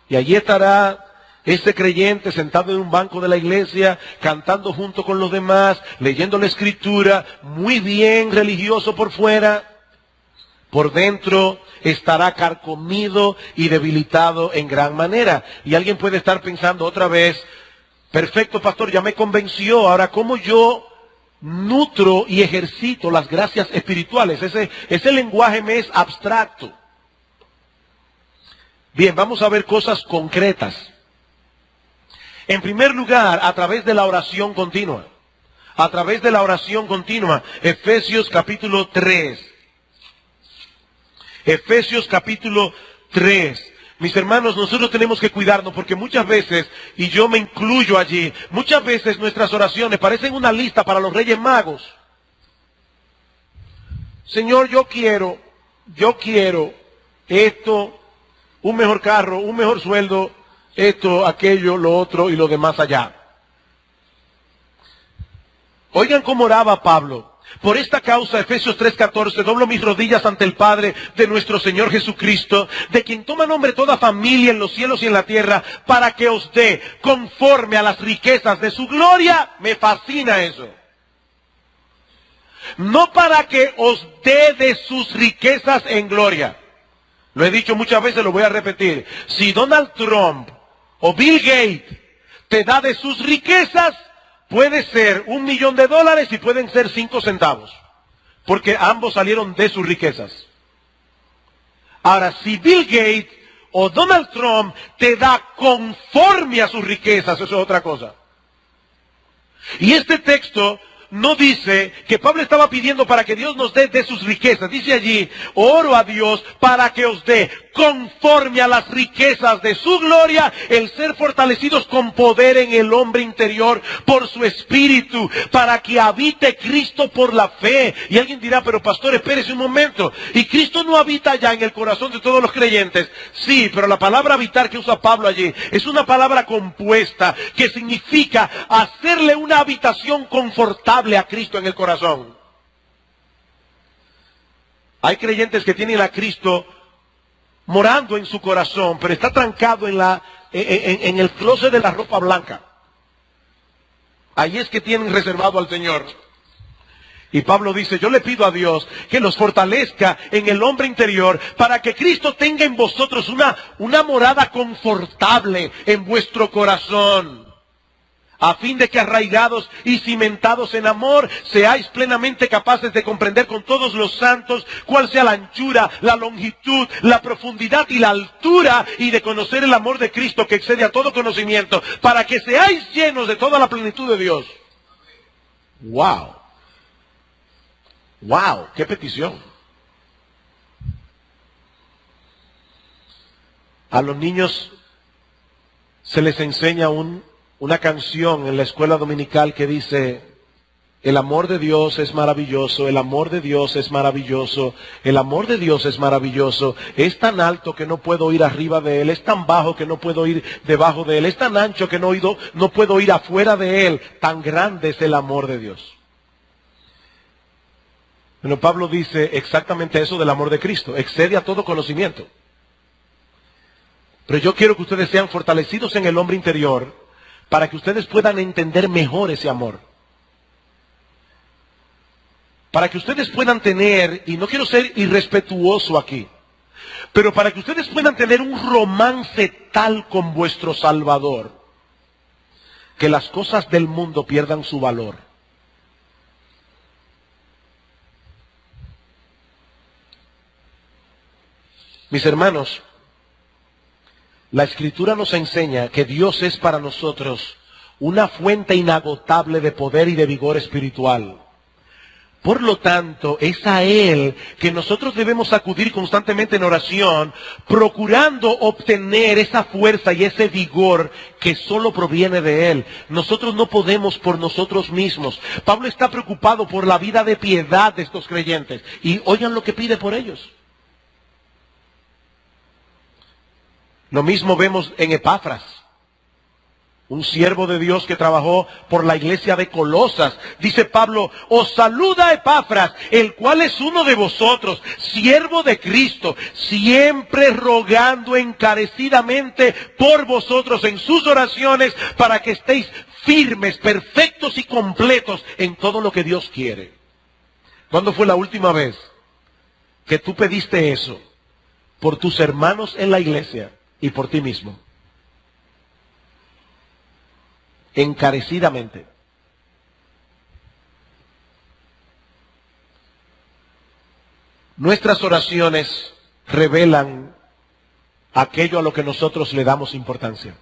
Y allí estará este creyente sentado en un banco de la iglesia, cantando junto con los demás, leyendo la escritura, muy bien religioso por fuera. Por dentro estará carcomido y debilitado en gran manera. Y alguien puede estar pensando otra vez, perfecto pastor, ya me convenció, ahora ¿cómo yo nutro y ejercito las gracias espirituales? Ese lenguaje me es abstracto. Bien, vamos a ver cosas concretas. En primer lugar, a través de la oración continua. A través de la oración continua. Efesios capítulo 3. Efesios capítulo 3. Mis hermanos, nosotros tenemos que cuidarnos porque muchas veces, y yo me incluyo allí, muchas veces nuestras oraciones parecen una lista para los Reyes Magos. Señor, yo quiero esto, un mejor carro, un mejor sueldo, esto, aquello, lo otro y lo demás allá. Oigan cómo oraba Pablo. Por esta causa, Efesios 3:14, doblo mis rodillas ante el Padre de nuestro Señor Jesucristo, de quien toma nombre toda familia en los cielos y en la tierra, para que os dé conforme a las riquezas de su gloria. Me fascina eso. No para que os dé de sus riquezas en gloria. Lo he dicho muchas veces, lo voy a repetir. Si Donald Trump o Bill Gates te da de sus riquezas, puede ser $1 millón y pueden ser 5 centavos. Porque ambos salieron de sus riquezas. Ahora, si Bill Gates o Donald Trump te da conforme a sus riquezas, eso es otra cosa. Y este texto no dice que Pablo estaba pidiendo para que Dios nos dé de sus riquezas. Dice allí, oro a Dios para que os dé conforme a las riquezas de su gloria, el ser fortalecidos con poder en el hombre interior por su espíritu, para que habite Cristo por la fe. Y alguien dirá, pero pastor, espérese un momento. ¿Y Cristo no habita ya en el corazón de todos los creyentes? Sí, pero la palabra habitar que usa Pablo allí es una palabra compuesta que significa hacerle una habitación confortable a Cristo en el corazón. Hay creyentes que tienen a Cristo morando en su corazón, pero está trancado en el closet de la ropa blanca. Ahí es que tienen reservado al Señor. Y Pablo dice, yo le pido a Dios que los fortalezca en el hombre interior para que Cristo tenga en vosotros una morada confortable en vuestro corazón, a fin de que arraigados y cimentados en amor, seáis plenamente capaces de comprender con todos los santos cuál sea la anchura, la longitud, la profundidad y la altura, y de conocer el amor de Cristo que excede a todo conocimiento, para que seáis llenos de toda la plenitud de Dios. ¡Wow! ¡Wow! ¡Qué petición! A los niños se les enseña una canción en la escuela dominical que dice, El amor de Dios es maravilloso, el amor de Dios es maravilloso, el amor de Dios es maravilloso. Es tan alto que no puedo ir arriba de Él, es tan bajo que no puedo ir debajo de Él, es tan ancho que no puedo ir afuera de Él. Tan grande es el amor de Dios. Bueno, Pablo dice exactamente eso del amor de Cristo, excede a todo conocimiento. Pero yo quiero que ustedes sean fortalecidos en el hombre interior para que ustedes puedan entender mejor ese amor. Para que ustedes puedan tener, y no quiero ser irrespetuoso aquí, pero para que ustedes puedan tener un romance tal con vuestro Salvador, que las cosas del mundo pierdan su valor. Mis hermanos, la Escritura nos enseña que Dios es para nosotros una fuente inagotable de poder y de vigor espiritual. Por lo tanto, es a Él que nosotros debemos acudir constantemente en oración, procurando obtener esa fuerza y ese vigor que solo proviene de Él. Nosotros no podemos por nosotros mismos. Pablo está preocupado por la vida de piedad de estos creyentes. Y oigan lo que pide por ellos. Lo mismo vemos en Epafras, un siervo de Dios que trabajó por la iglesia de Colosas. Dice Pablo, os saluda Epafras, el cual es uno de vosotros, siervo de Cristo, siempre rogando encarecidamente por vosotros en sus oraciones para que estéis firmes, perfectos y completos en todo lo que Dios quiere. ¿Cuándo fue la última vez que tú pediste eso por tus hermanos en la iglesia y por ti mismo? Encarecidamente. Nuestras oraciones revelan aquello a lo que nosotros le damos importancia.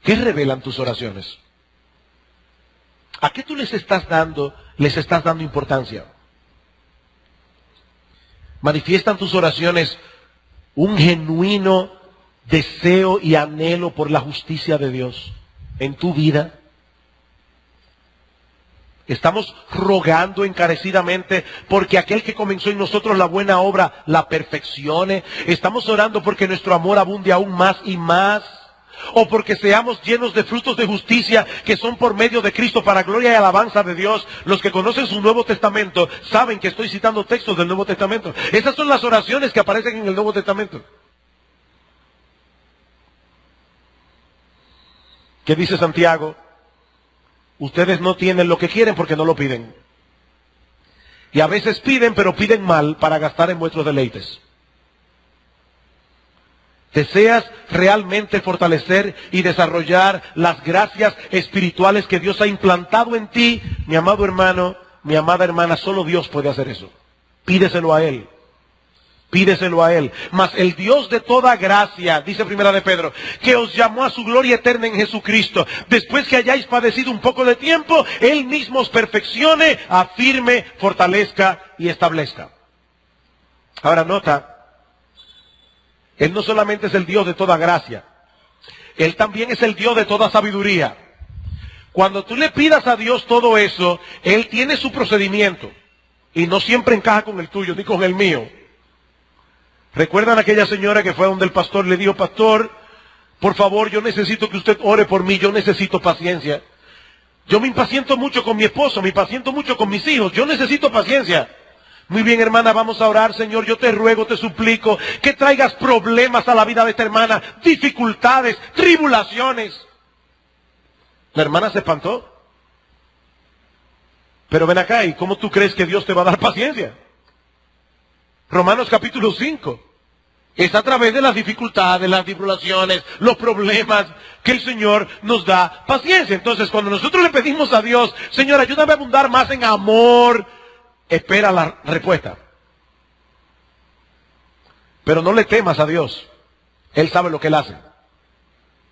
¿Qué revelan tus oraciones? ¿A qué tú les estás dando importancia? ¿Manifiestan tus oraciones un genuino deseo y anhelo por la justicia de Dios en tu vida? Estamos rogando encarecidamente porque aquel que comenzó en nosotros la buena obra la perfeccione. Estamos orando porque nuestro amor abunde aún más y más, o porque seamos llenos de frutos de justicia que son por medio de Cristo para gloria y alabanza de Dios. Los que conocen su Nuevo Testamento saben que estoy citando textos del Nuevo Testamento. Esas son las oraciones que aparecen en el Nuevo Testamento. ¿Qué dice Santiago? Ustedes no tienen lo que quieren porque no lo piden. Y a veces piden, pero piden mal para gastar en vuestros deleites. ¿Deseas realmente fortalecer y desarrollar las gracias espirituales que Dios ha implantado en ti? Mi amado hermano, mi amada hermana, solo Dios puede hacer eso. Pídeselo a Él. Pídeselo a Él. Mas el Dios de toda gracia, dice Primera de Pedro, que os llamó a su gloria eterna en Jesucristo, después que hayáis padecido un poco de tiempo, Él mismo os perfeccione, afirme, fortalezca y establezca. Ahora nota, Él no solamente es el Dios de toda gracia, Él también es el Dios de toda sabiduría. Cuando tú le pidas a Dios todo eso, Él tiene su procedimiento, y no siempre encaja con el tuyo, ni con el mío. ¿Recuerdan aquella señora que fue donde el pastor le dijo, pastor, por favor, yo necesito que usted ore por mí, yo necesito paciencia. Yo me impaciento mucho con mi esposo, me impaciento mucho con mis hijos, yo necesito paciencia. Muy bien, hermana, vamos a orar, Señor, yo te ruego, te suplico, que traigas problemas a la vida de esta hermana, dificultades, tribulaciones. La hermana se espantó. Pero ven acá, ¿y cómo tú crees que Dios te va a dar paciencia? Romanos capítulo 5. Es a través de las dificultades, las tribulaciones, los problemas que el Señor nos da paciencia. Entonces, cuando nosotros le pedimos a Dios, Señor, ayúdame a abundar más en amor, espera la respuesta. Pero no le temas a Dios. Él sabe lo que Él hace.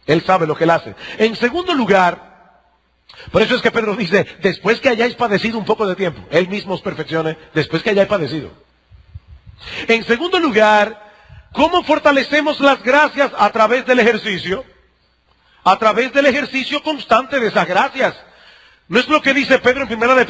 Él sabe lo que Él hace. En segundo lugar, por eso es que Pedro dice, después que hayáis padecido un poco de tiempo, Él mismo os perfeccione, después que hayáis padecido. En segundo lugar, ¿cómo fortalecemos las gracias? A través del ejercicio. A través del ejercicio constante de esas gracias. ¿No es lo que dice Pedro en segunda de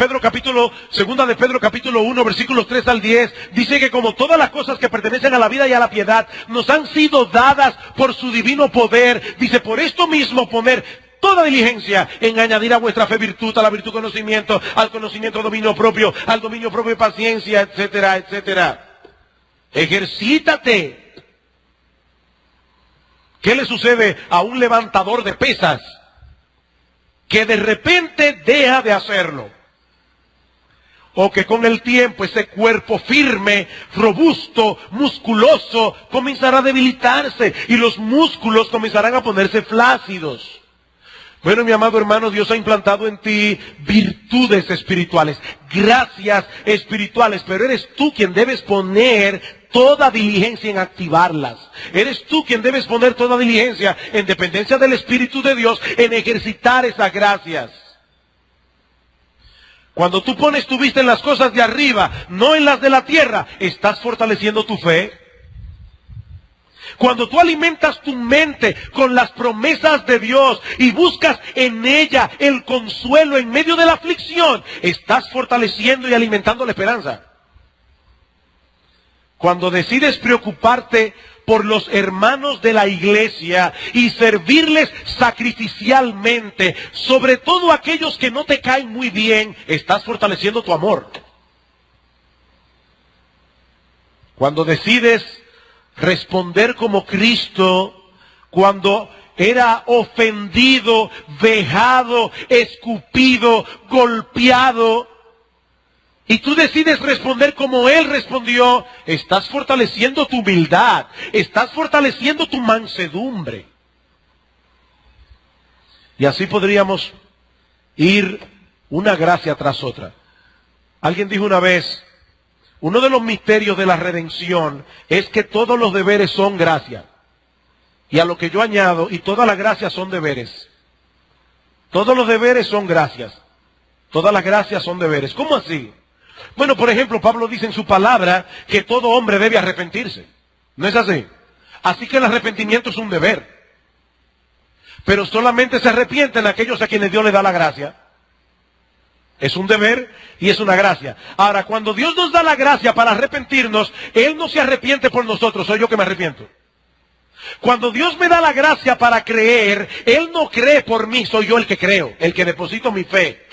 Pedro capítulo 1, versículos 3 al 10? Dice que como todas las cosas que pertenecen a la vida y a la piedad nos han sido dadas por su divino poder. Dice, por esto mismo poner toda diligencia en añadir a vuestra fe virtud, a la virtud conocimiento, al conocimiento dominio propio, al dominio propio paciencia, etcétera, etcétera. Ejercítate. ¿Qué le sucede a un levantador de pesas que de repente deja de hacerlo? O que con el tiempo ese cuerpo firme, robusto, musculoso, comenzará a debilitarse y los músculos comenzarán a ponerse flácidos. Bueno, mi amado hermano, Dios ha implantado en ti virtudes espirituales, gracias espirituales, pero eres tú quien debes poner toda diligencia en activarlas. Eres tú quien debes poner toda diligencia en dependencia del Espíritu de Dios en ejercitar esas gracias. Cuando tú pones tu vista en las cosas de arriba, no en las de la tierra, estás fortaleciendo tu fe. Cuando tú alimentas tu mente con las promesas de Dios y buscas en ella el consuelo en medio de la aflicción, estás fortaleciendo y alimentando la esperanza. Cuando decides preocuparte por los hermanos de la iglesia y servirles sacrificialmente, sobre todo aquellos que no te caen muy bien, estás fortaleciendo tu amor. Cuando decides responder como Cristo, cuando era ofendido, vejado, escupido, golpeado, y tú decides responder como Él respondió, estás fortaleciendo tu humildad, estás fortaleciendo tu mansedumbre. Y así podríamos ir una gracia tras otra. Alguien dijo una vez, uno de los misterios de la redención es que todos los deberes son gracia. Y a lo que yo añado, y todas las gracias son deberes. Todos los deberes son gracias. Todas las gracias son deberes. ¿Cómo así? Bueno, por ejemplo, Pablo dice en su palabra que todo hombre debe arrepentirse. ¿No es así? Así que el arrepentimiento es un deber. Pero solamente se arrepienten aquellos a quienes Dios les da la gracia. Es un deber y es una gracia. Ahora, cuando Dios nos da la gracia para arrepentirnos, Él no se arrepiente por nosotros, soy yo que me arrepiento. Cuando Dios me da la gracia para creer, Él no cree por mí, soy yo el que creo, el que deposito mi fe.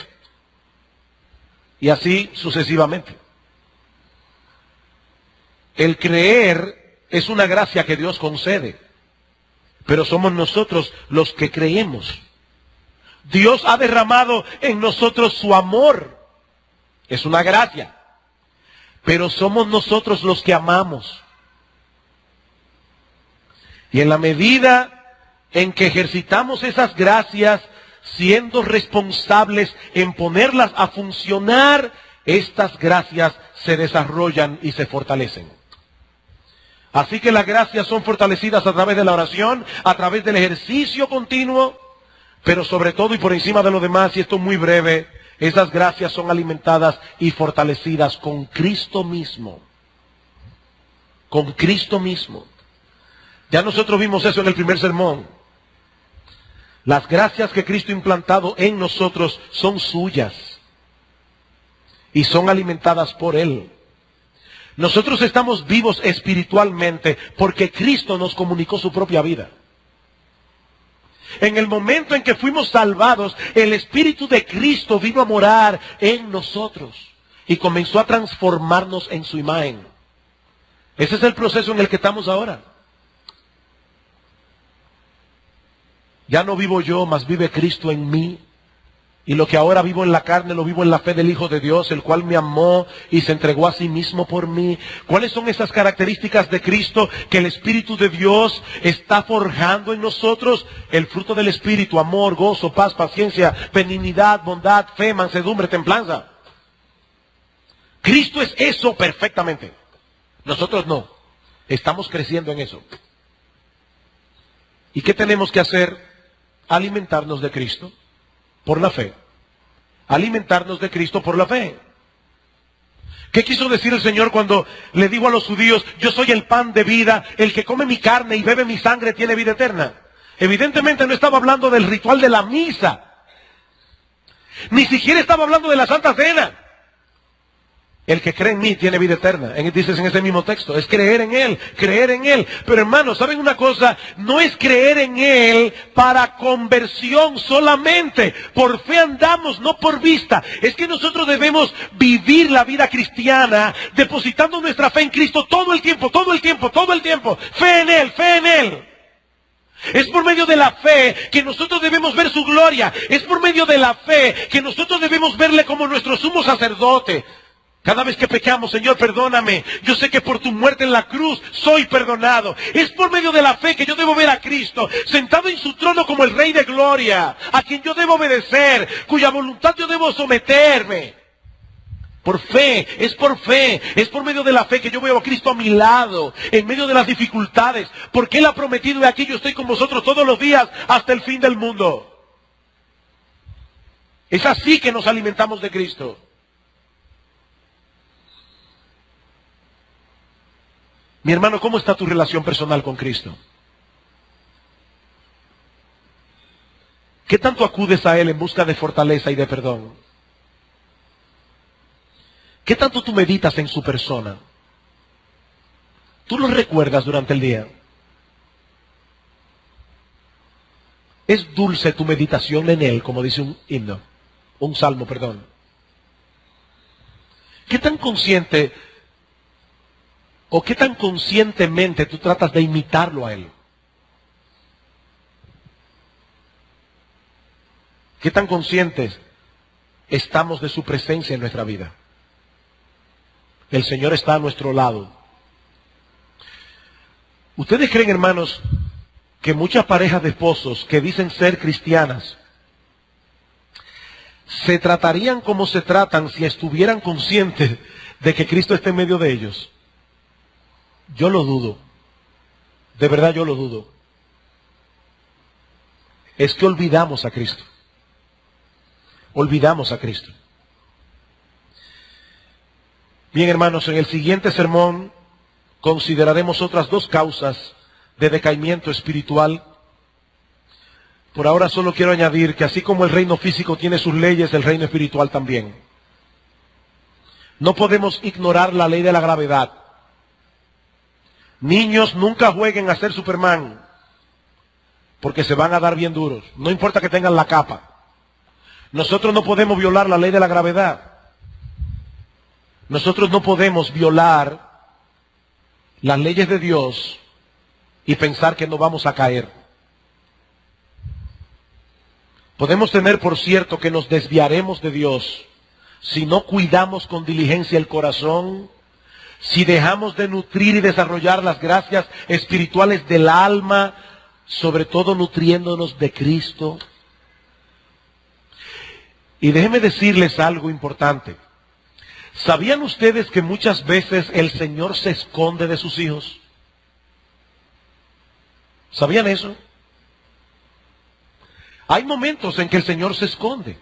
Y así sucesivamente. El creer es una gracia que Dios concede, pero somos nosotros los que creemos. Dios ha derramado en nosotros su amor. Es una gracia. Pero somos nosotros los que amamos. Y en la medida en que ejercitamos esas gracias, siendo responsables en ponerlas a funcionar, estas gracias se desarrollan y se fortalecen. Así que las gracias son fortalecidas a través de la oración, a través del ejercicio continuo, pero sobre todo y por encima de lo demás, y esto es muy breve, esas gracias son alimentadas y fortalecidas con Cristo mismo. Con Cristo mismo. Ya nosotros vimos eso en el primer sermón. Las gracias que Cristo ha implantado en nosotros son suyas y son alimentadas por Él. Nosotros estamos vivos espiritualmente porque Cristo nos comunicó su propia vida. En el momento en que fuimos salvados, el Espíritu de Cristo vino a morar en nosotros y comenzó a transformarnos en su imagen. Ese es el proceso en el que estamos ahora. Ya no vivo yo, mas vive Cristo en mí. Y lo que ahora vivo en la carne, lo vivo en la fe del Hijo de Dios, el cual me amó y se entregó a sí mismo por mí. ¿Cuáles son esas características de Cristo que el Espíritu de Dios está forjando en nosotros? El fruto del Espíritu: amor, gozo, paz, paciencia, benignidad, bondad, fe, mansedumbre, templanza. Cristo es eso perfectamente. Nosotros no. Estamos creciendo en eso. ¿Y qué tenemos que hacer? Alimentarnos de Cristo por la fe. Alimentarnos de Cristo por la fe. ¿Qué quiso decir el Señor cuando le dijo a los judíos: yo soy el pan de vida, el que come mi carne y bebe mi sangre tiene vida eterna? Evidentemente no estaba hablando del ritual de la misa. Ni siquiera estaba hablando de la Santa Cena. El que cree en mí tiene vida eterna. Dices en ese mismo texto, es creer en Él, creer en Él. Pero hermanos, ¿saben una cosa? No es creer en Él para conversión solamente. Por fe andamos, no por vista. Es que nosotros debemos vivir la vida cristiana depositando nuestra fe en Cristo todo el tiempo, todo el tiempo, todo el tiempo. Fe en Él, fe en Él. Es por medio de la fe que nosotros debemos ver su gloria. Es por medio de la fe que nosotros debemos verle como nuestro sumo sacerdote. Cada vez que pecamos, Señor, perdóname. Yo sé que por tu muerte en la cruz soy perdonado. Es por medio de la fe que yo debo ver a Cristo sentado en su trono como el Rey de Gloria, a quien yo debo obedecer, cuya voluntad yo debo someterme. Por fe, es por medio de la fe que yo veo a Cristo a mi lado, en medio de las dificultades, porque Él ha prometido, y aquí yo estoy con vosotros todos los días hasta el fin del mundo. Es así que nos alimentamos de Cristo. Mi hermano, ¿cómo está tu relación personal con Cristo? ¿Qué tanto acudes a Él en busca de fortaleza y de perdón? ¿Qué tanto tú meditas en su persona? ¿Tú lo recuerdas durante el día? ¿Es dulce tu meditación en Él, como dice un himno, un salmo, perdón? ¿Qué tan consciente o qué tan conscientemente tú tratas de imitarlo a Él? ¿Qué tan conscientes estamos de su presencia en nuestra vida? El Señor está a nuestro lado. ¿Ustedes creen, hermanos, que muchas parejas de esposos que dicen ser cristianas se tratarían como se tratan si estuvieran conscientes de que Cristo está en medio de ellos? Yo lo dudo. De verdad yo lo dudo. Es que olvidamos a Cristo. Olvidamos a Cristo. Bien, hermanos, en el siguiente sermón consideraremos otras dos causas de decaimiento espiritual. Por ahora solo quiero añadir que así como el reino físico tiene sus leyes, el reino espiritual también. No podemos ignorar la ley de la gravedad. Niños, nunca jueguen a ser Superman, porque se van a dar bien duros. No importa que tengan la capa. Nosotros no podemos violar la ley de la gravedad. Nosotros no podemos violar las leyes de Dios y pensar que no vamos a caer. Podemos tener por cierto que nos desviaremos de Dios si no cuidamos con diligencia el corazón, si dejamos de nutrir y desarrollar las gracias espirituales del alma, sobre todo nutriéndonos de Cristo. Y déjenme decirles algo importante. ¿Sabían ustedes que muchas veces el Señor se esconde de sus hijos? ¿Sabían eso? Hay momentos en que el Señor se esconde.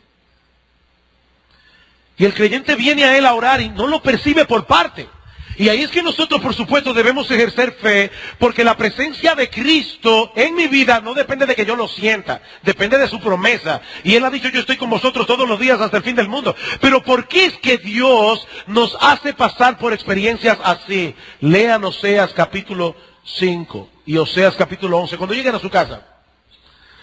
Y el creyente viene a Él a orar y no lo percibe por parte. Y ahí es que nosotros, por supuesto, debemos ejercer fe, porque la presencia de Cristo en mi vida no depende de que yo lo sienta, depende de su promesa. Y Él ha dicho, yo estoy con vosotros todos los días hasta el fin del mundo. Pero ¿por qué es que Dios nos hace pasar por experiencias así? Lean Oseas capítulo 5 y Oseas capítulo 11, cuando lleguen a su casa.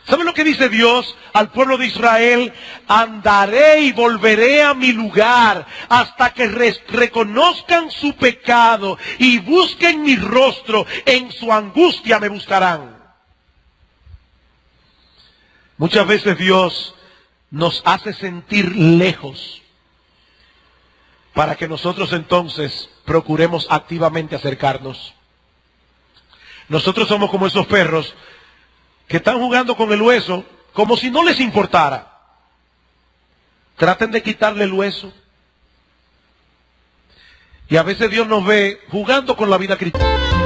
¿Saben lo que dice Dios al pueblo de Israel? Andaré y volveré a mi lugar hasta que reconozcan su pecado y busquen mi rostro. En su angustia me buscarán. Muchas veces Dios nos hace sentir lejos para que nosotros entonces procuremos activamente acercarnos. Nosotros somos como esos perros que están jugando con el hueso como si no les importara. Traten de quitarle el hueso. Y a veces Dios nos ve jugando con la vida cristiana.